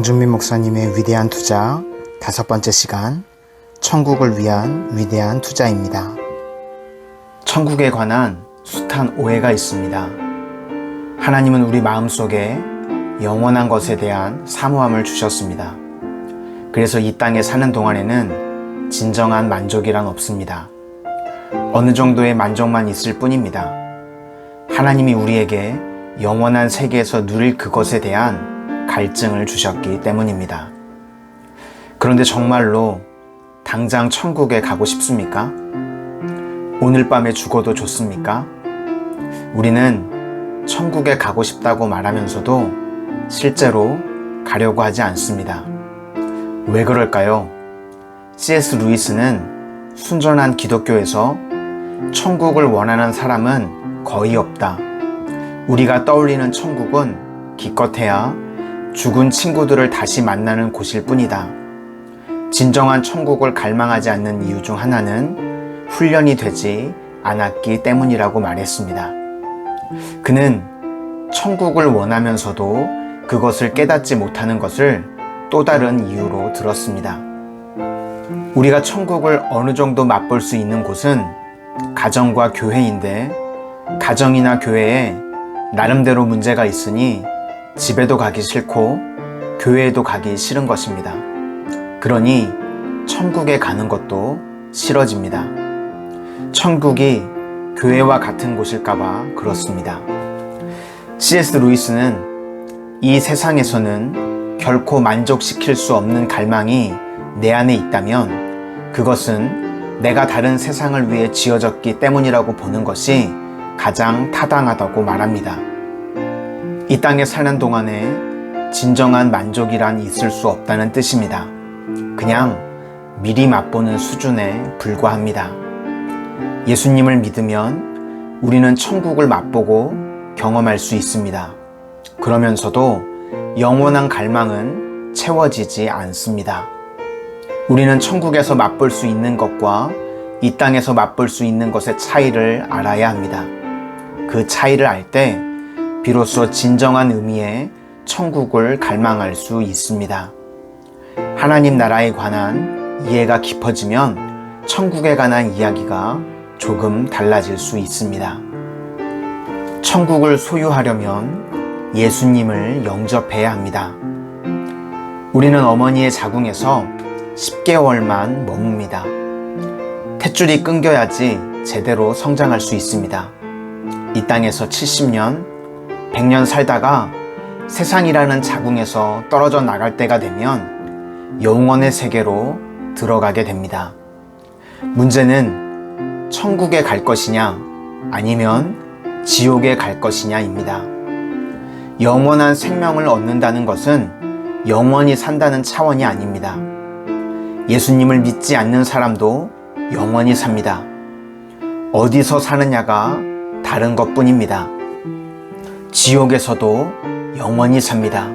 장준민 목사님의 위대한 투자 5번째 시간, 천국을 위한 위대한 투자입니다. 천국에 관한 숱한 오해가 있습니다. 하나님은 우리 마음속에 영원한 것에 대한 사모함을 주셨습니다. 그래서 이 땅에 사는 동안에는 진정한 만족이란 없습니다. 어느 정도의 만족만 있을 뿐입니다. 하나님이 우리에게 영원한 세계에서 누릴 그것에 대한 갈증을 주셨기 때문입니다. 그런데 정말로 당장 천국에 가고 싶습니까? 오늘 밤에 죽어도 좋습니까? 우리는 천국에 가고 싶다고 말하면서도 실제로 가려고 하지 않습니다. 왜 그럴까요? C.S. 루이스는 순전한 기독교에서 천국을 원하는 사람은 거의 없다. 우리가 떠올리는 천국은 기껏해야 죽은 친구들을 다시 만나는 곳일 뿐이다. 진정한 천국을 갈망하지 않는 이유 중 하나는 훈련이 되지 않았기 때문이라고 말했습니다. 그는 천국을 원하면서도 그것을 깨닫지 못하는 것을 또 다른 이유로 들었습니다. 우리가 천국을 어느 정도 맛볼 수 있는 곳은 가정과 교회인데, 가정이나 교회에 나름대로 문제가 있으니 집에도 가기 싫고 교회에도 가기 싫은 것입니다. 그러니 천국에 가는 것도 싫어집니다. 천국이 교회와 같은 곳일까봐 그렇습니다. C.S. 루이스는 이 세상에서는 결코 만족시킬 수 없는 갈망이 내 안에 있다면 그것은 내가 다른 세상을 위해 지어졌기 때문이라고 보는 것이 가장 타당하다고 말합니다. 이 땅에 사는 동안에 진정한 만족이란 있을 수 없다는 뜻입니다. 그냥 미리 맛보는 수준에 불과합니다. 예수님을 믿으면 우리는 천국을 맛보고 경험할 수 있습니다. 그러면서도 영원한 갈망은 채워지지 않습니다. 우리는 천국에서 맛볼 수 있는 것과 이 땅에서 맛볼 수 있는 것의 차이를 알아야 합니다. 그 차이를 알 때 비로소 진정한 의미의 천국을 갈망할 수 있습니다. 하나님 나라에 관한 이해가 깊어지면 천국에 관한 이야기가 조금 달라질 수 있습니다. 천국을 소유하려면 예수님을 영접해야 합니다. 우리는 어머니의 자궁에서 10개월만 머뭅니다. 탯줄이 끊겨야지 제대로 성장할 수 있습니다. 이 땅에서 70년, 100년 살다가 세상이라는 자궁에서 떨어져 나갈 때가 되면 영원의 세계로 들어가게 됩니다. 문제는 천국에 갈 것이냐 아니면 지옥에 갈 것이냐입니다. 영원한 생명을 얻는다는 것은 영원히 산다는 차원이 아닙니다. 예수님을 믿지 않는 사람도 영원히 삽니다. 어디서 사느냐가 다른 것뿐입니다. 지옥에서도 영원히 삽니다.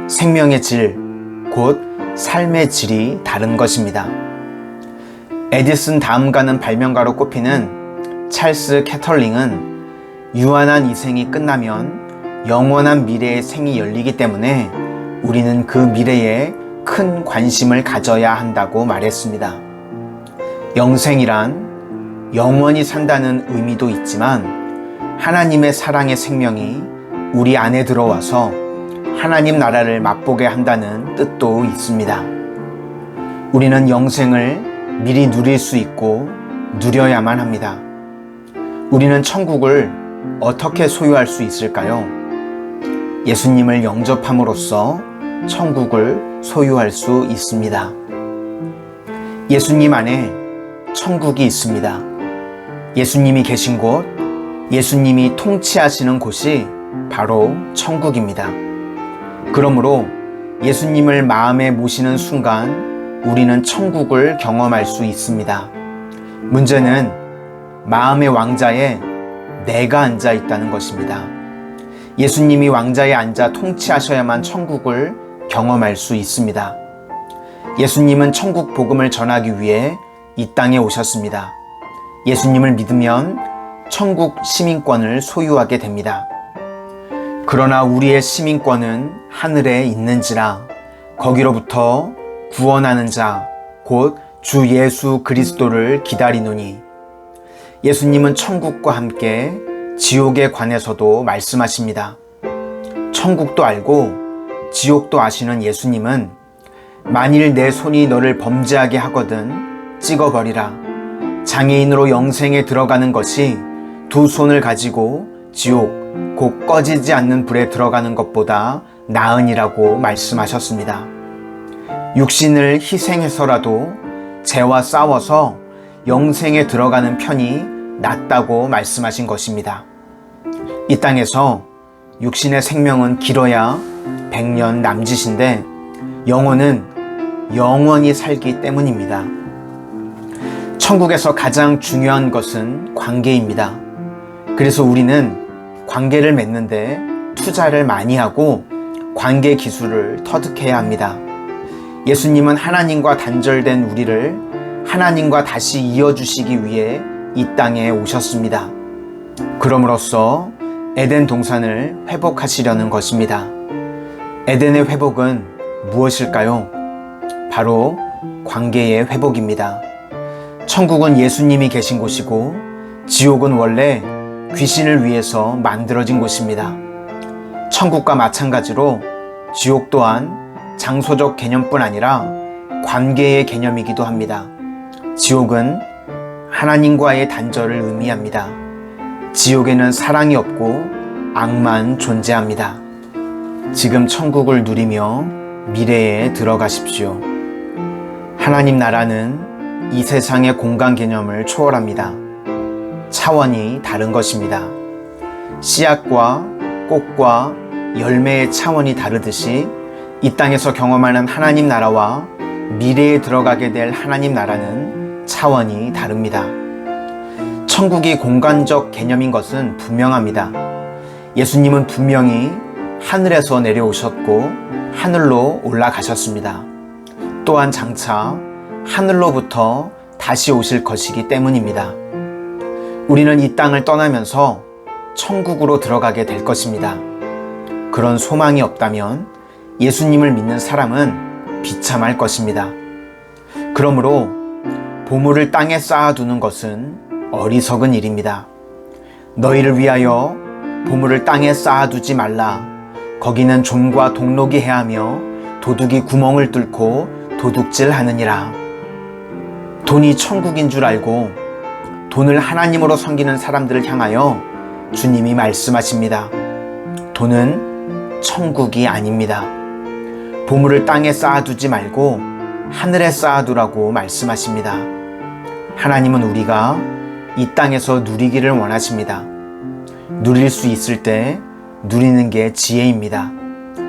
생명의 질, 곧 삶의 질이 다른 것입니다. 에디슨 다음 가는 발명가로 꼽히는 찰스 캐털링은 유한한 이 생이 끝나면 영원한 미래의 생이 열리기 때문에 우리는 그 미래에 큰 관심을 가져야 한다고 말했습니다. 영생이란 영원히 산다는 의미도 있지만 하나님의 사랑의 생명이 우리 안에 들어와서 하나님 나라를 맛보게 한다는 뜻도 있습니다. 우리는 영생을 미리 누릴 수 있고 누려야만 합니다. 우리는 천국을 어떻게 소유할 수 있을까요? 예수님을 영접함으로써 천국을 소유할 수 있습니다. 예수님 안에 천국이 있습니다. 예수님이 계신 곳, 예수님이 통치하시는 곳이 바로 천국입니다. 그러므로 예수님을 마음에 모시는 순간 우리는 천국을 경험할 수 있습니다. 문제는 마음의 왕자에 내가 앉아 있다는 것입니다. 예수님이 왕자에 앉아 통치하셔야만 천국을 경험할 수 있습니다. 예수님은 천국 복음을 전하기 위해 이 땅에 오셨습니다. 예수님을 믿으면 천국 시민권을 소유하게 됩니다. 그러나 우리의 시민권은 하늘에 있는지라 거기로부터 구원하는 자 곧 주 예수 그리스도를 기다리노니. 예수님은 천국과 함께 지옥에 관해서도 말씀하십니다. 천국도 알고 지옥도 아시는 예수님은 만일 내 손이 너를 범죄하게 하거든 찍어버리라. 장애인으로 영생에 들어가는 것이 두 손을 가지고 지옥 곧 꺼지지 않는 불에 들어가는 것보다 나으니라고 말씀하셨습니다. 육신을 희생해서라도 죄와 싸워서 영생에 들어가는 편이 낫다고 말씀하신 것입니다. 이 땅에서 육신의 생명은 길어야 100년 남짓인데 영혼은 영원히 살기 때문입니다. 천국에서 가장 중요한 것은 관계입니다. 그래서 우리는 관계를 맺는데 투자를 많이 하고 관계 기술을 터득해야 합니다. 예수님은 하나님과 단절된 우리를 하나님과 다시 이어주시기 위해 이 땅에 오셨습니다. 그럼으로써 에덴 동산을 회복하시려는 것입니다. 에덴의 회복은 무엇일까요? 바로 관계의 회복입니다. 천국은 예수님이 계신 곳이고 지옥은 원래 귀신을 위해서 만들어진 곳입니다. 천국과 마찬가지로 지옥 또한 장소적 개념뿐 아니라 관계의 개념이기도 합니다. 지옥은 하나님과의 단절을 의미합니다. 지옥에는 사랑이 없고 악만 존재합니다. 지금 천국을 누리며 미래에 들어가십시오. 하나님 나라는 이 세상의 공간 개념을 초월합니다. 차원이 다른 것입니다. 씨앗과 꽃과 열매의 차원이 다르듯이 이 땅에서 경험하는 하나님 나라와 미래에 들어가게 될 하나님 나라는 차원이 다릅니다. 천국이 공간적 개념인 것은 분명합니다. 예수님은 분명히 하늘에서 내려오셨고 하늘로 올라가셨습니다. 또한 장차 하늘로부터 다시 오실 것이기 때문입니다. 우리는 이 땅을 떠나면서 천국으로 들어가게 될 것입니다. 그런 소망이 없다면 예수님을 믿는 사람은 비참할 것입니다. 그러므로 보물을 땅에 쌓아두는 것은 어리석은 일입니다. 너희를 위하여 보물을 땅에 쌓아두지 말라. 거기는 좀과 동록이 해하며 도둑이 구멍을 뚫고 도둑질하느니라. 돈이 천국인 줄 알고 돈을 하나님으로 섬기는 사람들을 향하여 주님이 말씀하십니다. 돈은 천국이 아닙니다. 보물을 땅에 쌓아두지 말고 하늘에 쌓아두라고 말씀하십니다. 하나님은 우리가 이 땅에서 누리기를 원하십니다. 누릴 수 있을 때 누리는 게 지혜입니다.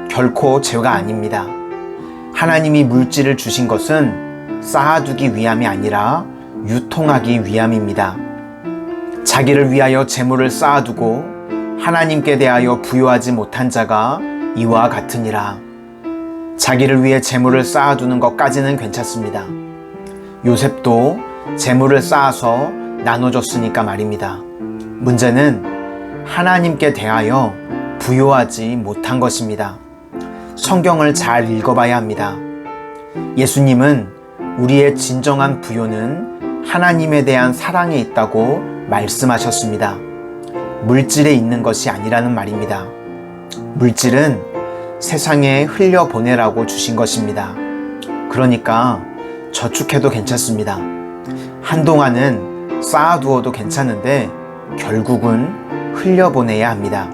결코 죄가 아닙니다. 하나님이 물질을 주신 것은 쌓아두기 위함이 아니라 유통하기 위함입니다. 자기를 위하여 재물을 쌓아두고 하나님께 대하여 부요하지 못한 자가 이와 같으니라. 자기를 위해 재물을 쌓아두는 것까지는 괜찮습니다. 요셉도 재물을 쌓아서 나눠줬으니까 말입니다. 문제는 하나님께 대하여 부요하지 못한 것입니다. 성경을 잘 읽어봐야 합니다. 예수님은 우리의 진정한 부요는 하나님에 대한 사랑에 있다고 말씀하셨습니다. 물질에 있는 것이 아니라는 말입니다. 물질은 세상에 흘려보내라고 주신 것입니다. 그러니까 저축해도 괜찮습니다. 한동안은 쌓아두어도 괜찮은데 결국은 흘려보내야 합니다.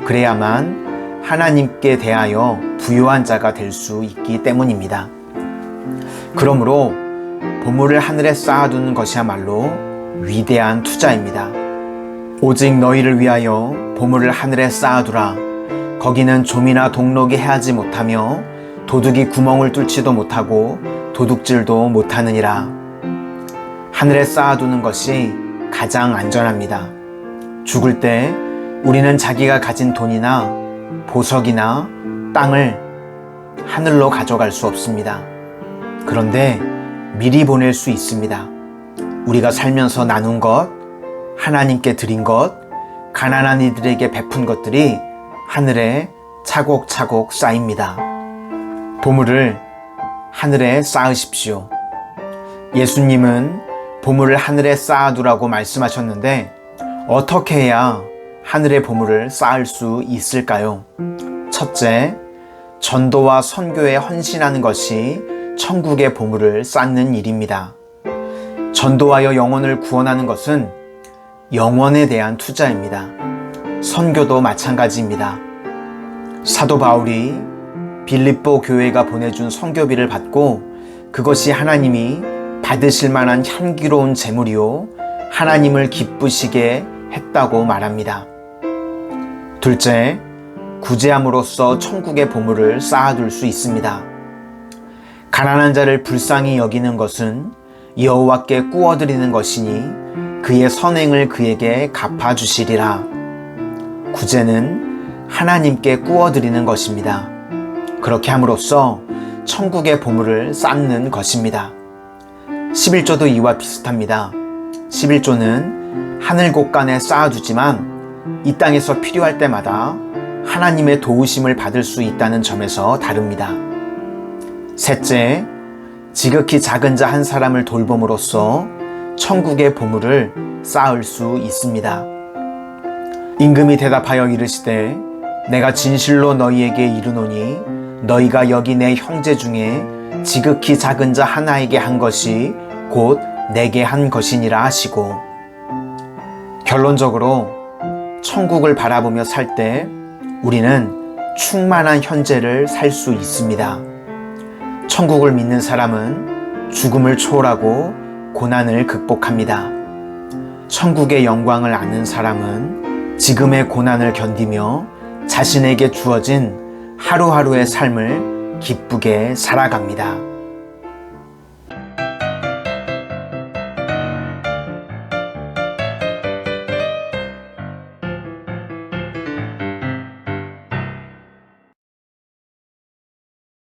그래야만 하나님께 대하여 부요한 자가 될 수 있기 때문입니다. 그러므로 보물을 하늘에 쌓아두는 것이야말로 위대한 투자입니다. 오직 너희를 위하여 보물을 하늘에 쌓아두라. 거기는 좀이나 동록이 해하지 못하며 도둑이 구멍을 뚫지도 못하고 도둑질도 못하느니라. 하늘에 쌓아두는 것이 가장 안전합니다. 죽을 때 우리는 자기가 가진 돈이나 보석이나 땅을 하늘로 가져갈 수 없습니다. 그런데 미리 보낼 수 있습니다. 우리가 살면서 나눈 것, 하나님께 드린 것, 가난한 이들에게 베푼 것들이 하늘에 차곡차곡 쌓입니다. 보물을 하늘에 쌓으십시오. 예수님은 보물을 하늘에 쌓아두라고 말씀하셨는데 어떻게 해야 하늘의 보물을 쌓을 수 있을까요? 첫째, 전도와 선교에 헌신하는 것이 천국의 보물을 쌓는 일입니다. 전도하여 영혼을 구원하는 것은 영원에 대한 투자입니다. 선교도 마찬가지입니다. 사도 바울이 빌립보 교회가 보내준 선교비를 받고 그것이 하나님이 받으실 만한 향기로운 제물이요 하나님을 기쁘시게 했다고 말합니다. 둘째, 구제함으로써 천국의 보물을 쌓아둘 수 있습니다. 가난한 자를 불쌍히 여기는 것은 여호와께 꾸어드리는 것이니 그의 선행을 그에게 갚아주시리라. 구제는 하나님께 꾸어드리는 것입니다. 그렇게 함으로써 천국의 보물을 쌓는 것입니다. 11조도 이와 비슷합니다. 11조는 하늘 곳간에 쌓아두지만 이 땅에서 필요할 때마다 하나님의 도우심을 받을 수 있다는 점에서 다릅니다. 셋째, 지극히 작은 자 한 사람을 돌봄으로써 천국의 보물을 쌓을 수 있습니다. 임금이 대답하여 이르시되 내가 진실로 너희에게 이르노니 너희가 여기 내 형제 중에 지극히 작은 자 하나에게 한 것이 곧 내게 한 것이니라 하시고, 결론적으로 천국을 바라보며 살 때 우리는 충만한 현재를 살 수 있습니다. 천국을 믿는 사람은 죽음을 초월하고 고난을 극복합니다. 천국의 영광을 아는 사람은 지금의 고난을 견디며 자신에게 주어진 하루하루의 삶을 기쁘게 살아갑니다.